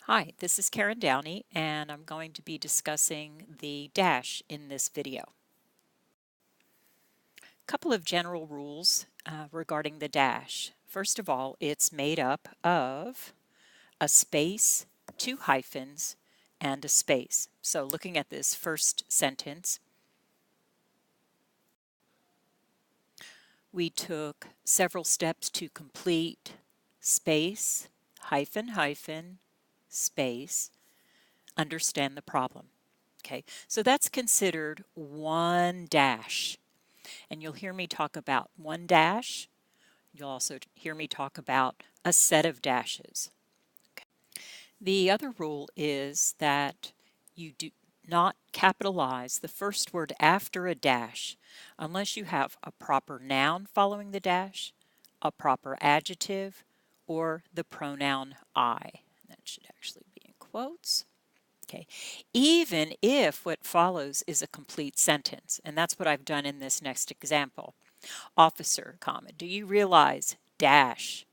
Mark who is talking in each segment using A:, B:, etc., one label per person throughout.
A: Hi, this is Karen Downey, and I'm going to be discussing the dash in this video. A couple of general rules regarding the dash. First of all, it's made up of a space, two hyphens, and a space. So looking at this first sentence, we took several steps to complete space, hyphen, hyphen, space, understand the problem. Okay, so that's considered one dash. And you'll hear me talk about one dash. You'll also hear me talk about a set of dashes. Okay. The other rule is that you do not capitalize the first word after a dash unless you have a proper noun following the dash, a proper adjective, or the pronoun I. That should actually be in quotes. Okay, even if what follows is a complete sentence, and that's what I've done in this next example. Officer, comma, do you realize, dash,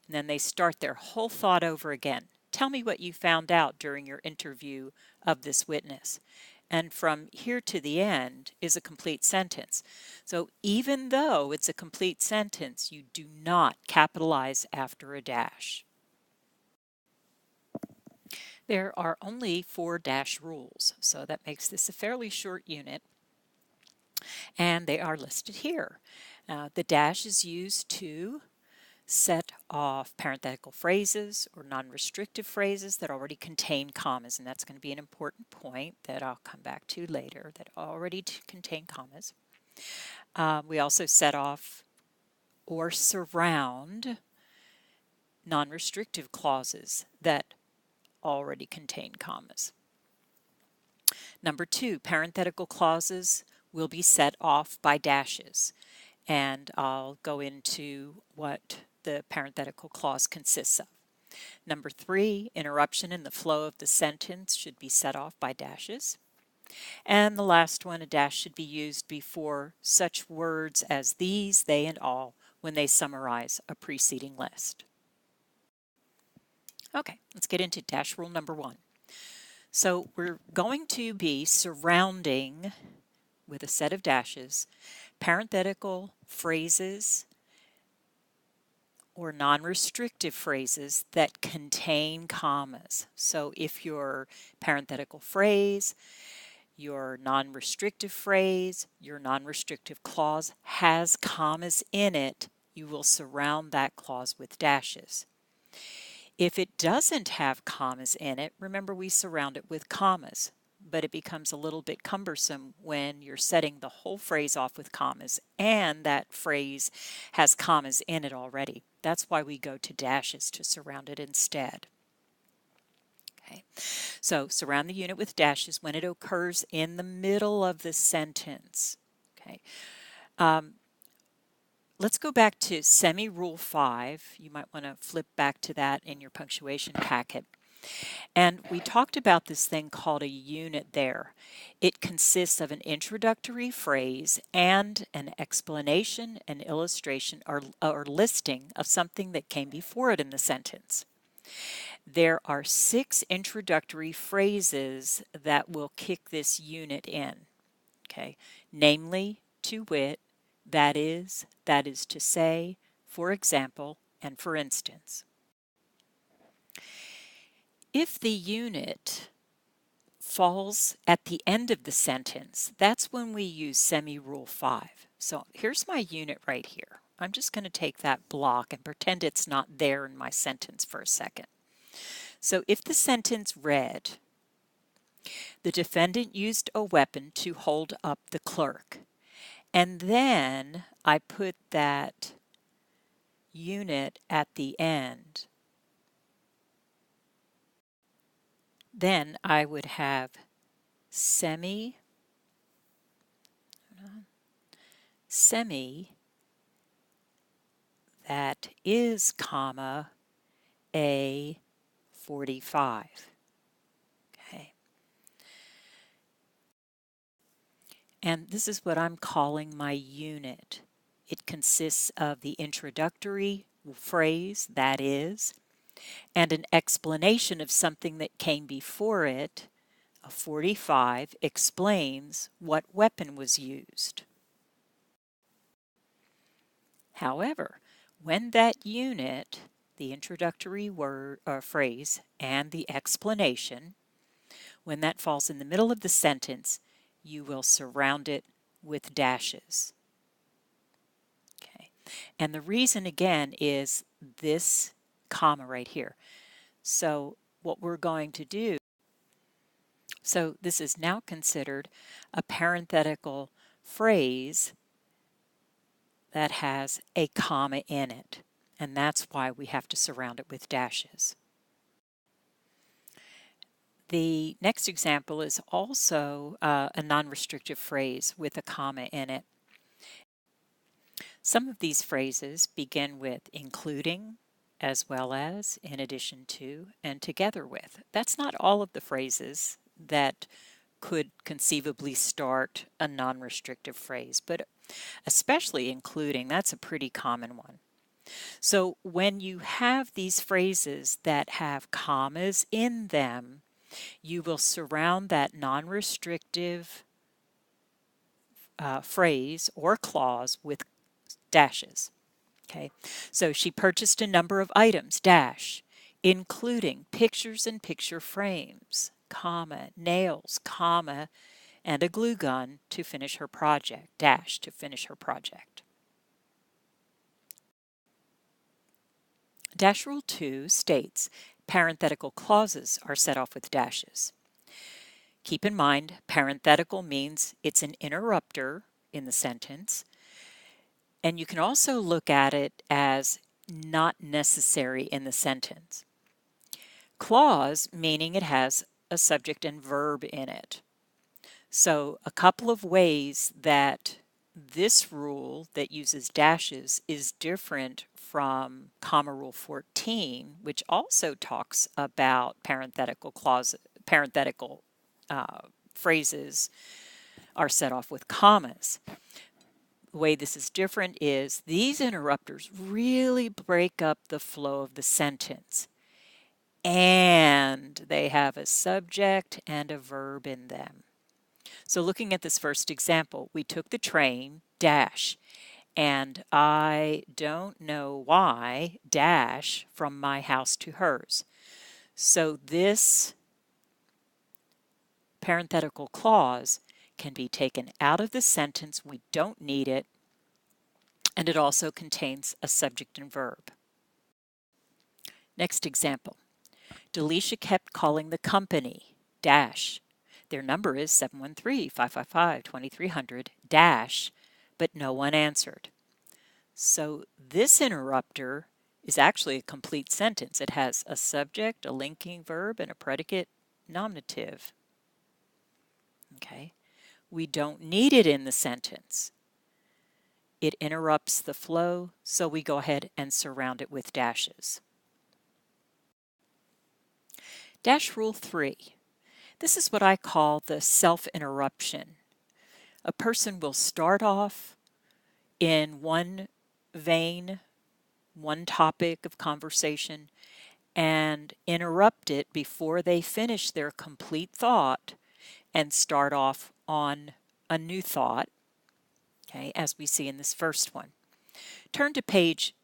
A: and then they start their whole thought over again. Tell me what you found out during your interview of this witness. And from here to the end is a complete sentence. So even though it's a complete sentence, you do not capitalize after a dash. There are only 4 dash rules, so that makes this a fairly short unit, and they are listed here. The dash is used to set off parenthetical phrases or non-restrictive phrases that already contain commas, and that's going to be an important point that I'll come back to later, that already contain commas. We also set off or surround non-restrictive clauses that already contain commas. Number 2, parenthetical clauses will be set off by dashes, and I'll go into what the parenthetical clause consists of. Number 3, interruption in the flow of the sentence should be set off by dashes. And the last one, a dash should be used before such words as these, they, and all when they summarize a preceding list. Okay, let's get into dash rule number 1. So we're going to be surrounding, with a set of dashes, parenthetical phrases or non-restrictive phrases that contain commas. So if your parenthetical phrase, your non-restrictive phrase, your non-restrictive clause has commas in it, you will surround that clause with dashes. If it doesn't have commas in it, remember we surround it with commas, but it becomes a little bit cumbersome when you're setting the whole phrase off with commas and that phrase has commas in it already. That's why we go to dashes to surround it instead. Okay, so surround the unit with dashes when it occurs in the middle of the sentence. Okay. Let's go back to semi-rule 5. You might want to flip back to that in your punctuation packet. And we talked about this thing called a unit there. It consists of an introductory phrase and an explanation, an illustration, or listing of something that came before it in the sentence. There are 6 introductory phrases that will kick this unit in. Okay, namely, to wit, that is to say, for example, and for instance. If the unit falls at the end of the sentence, that's when we use semi-rule 5. So here's my unit right here. I'm just going to take that block and pretend it's not there in my sentence for a second. So if the sentence read, the defendant used a weapon to hold up the clerk, and then I put that unit at the end, then I would have semi that is comma a 45. Okay. And this is what I'm calling my unit. It consists of the introductory phrase, that is, and an explanation of something that came before it, a 45 explains what weapon was used. However, when that unit, the introductory word or phrase, and the explanation, when that falls in the middle of the sentence, you will surround it with dashes. Okay. And the reason again is this comma right here. So what we're going to do, so this is now considered a parenthetical phrase that has a comma in it. And that's why we have to surround it with dashes. The next example is also a non-restrictive phrase with a comma in it. Some of these phrases begin with including, as well as, in addition to, and together with. That's not all of the phrases that could conceivably start a non-restrictive phrase, but especially including, that's a pretty common one. So when you have these phrases that have commas in them, you will surround that non-restrictive phrase or clause with dashes. Okay, so she purchased a number of items, dash, including pictures and picture frames, comma, nails, comma, and a glue gun to finish her project, dash, to finish her project. Dash Rule 2 states parenthetical clauses are set off with dashes. Keep in mind, parenthetical means it's an interrupter in the sentence, and you can also look at it as not necessary in the sentence. Clause meaning it has a subject and verb in it. So a couple of ways that this rule that uses dashes is different from Comma Rule 14, which also talks about parenthetical phrases are set off with commas. The way this is different is these interrupters really break up the flow of the sentence, and they have a subject and a verb in them. So looking at this first example, we took the train, dash, and I don't know why, dash, from my house to hers. So this parenthetical clause can be taken out of the sentence. We don't need it. And it also contains a subject and verb. Next example. Delisha kept calling the company, dash. Their number is 713-555-2300, dash, but no one answered. So this interrupter is actually a complete sentence. It has a subject, a linking verb, and a predicate nominative. Okay. We don't need it in the sentence. It interrupts the flow, so we go ahead and surround it with dashes. Dash Rule 3. This is what I call the self-interruption. A person will start off in one vein, one topic of conversation, and interrupt it before they finish their complete thought and start off on a new thought, okay, as we see in this first one. Turn to page,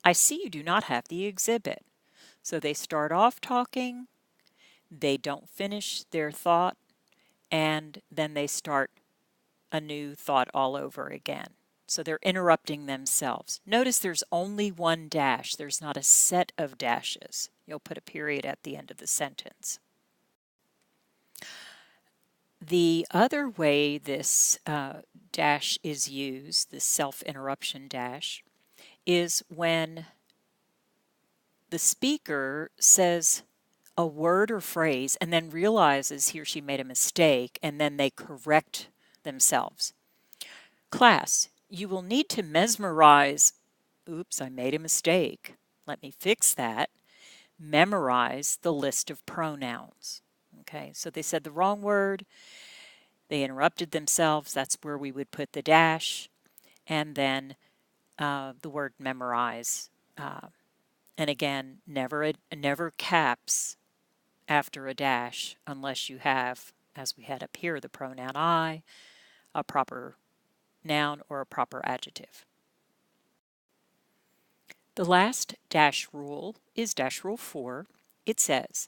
A: I see you do not have the exhibit. So they start off talking, they don't finish their thought, and then they start a new thought all over again. So they're interrupting themselves. Notice there's only one dash. There's not a set of dashes. You'll put a period at the end of the sentence. The other way this dash is used, the self-interruption dash, is when the speaker says a word or phrase and then realizes he or she made a mistake, and then they correct themselves. Class, you will need to memorize, oops, I made a mistake. Let me fix that. Memorize the list of pronouns. Okay, so they said the wrong word. They interrupted themselves. That's where we would put the dash. And then the word memorize And again, never caps after a dash unless you have, as we had up here, the pronoun I, a proper noun, or a proper adjective. The last dash rule is dash rule 4. It says,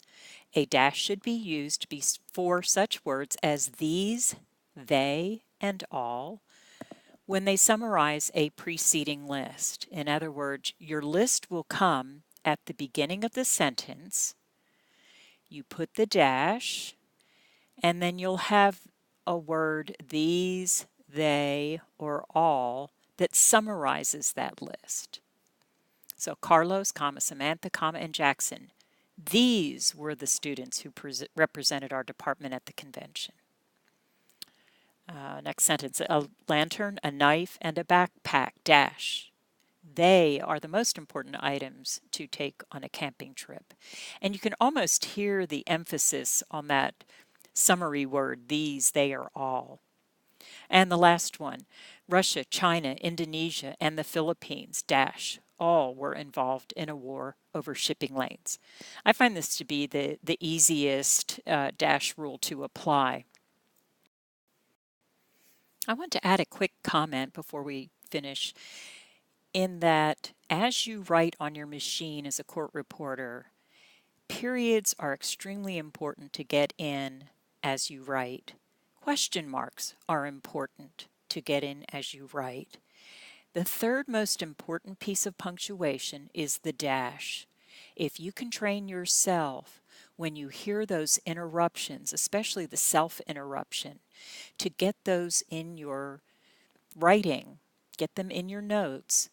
A: a dash should be used before such words as these, they, and all when they summarize a preceding list. In other words, your list will come at the beginning of the sentence. You put the dash, and then you'll have a word, these, they, or all, that summarizes that list. So Carlos, Samantha, and Jackson. These were the students who represented our department at the convention. Next sentence, a lantern, a knife, and a backpack, dash. They are the most important items to take on a camping trip. And you can almost hear the emphasis on that summary word, these, they, or all. And the last one, Russia, China, Indonesia, and the Philippines, dash, all were involved in a war over shipping lanes. I find this to be the easiest dash rule to apply. I want to add a quick comment before we finish, in that as you write on your machine as a court reporter, periods are extremely important to get in as you write. Question marks are important to get in as you write. The third most important piece of punctuation is the dash. If you can train yourself when you hear those interruptions, especially the self-interruption, to get those in your writing, get them in your notes,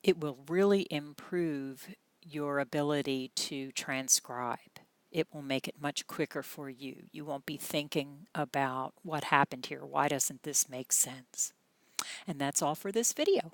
A: it will really improve your ability to transcribe. It will make it much quicker for you. You won't be thinking about what happened here. Why doesn't this make sense? And that's all for this video.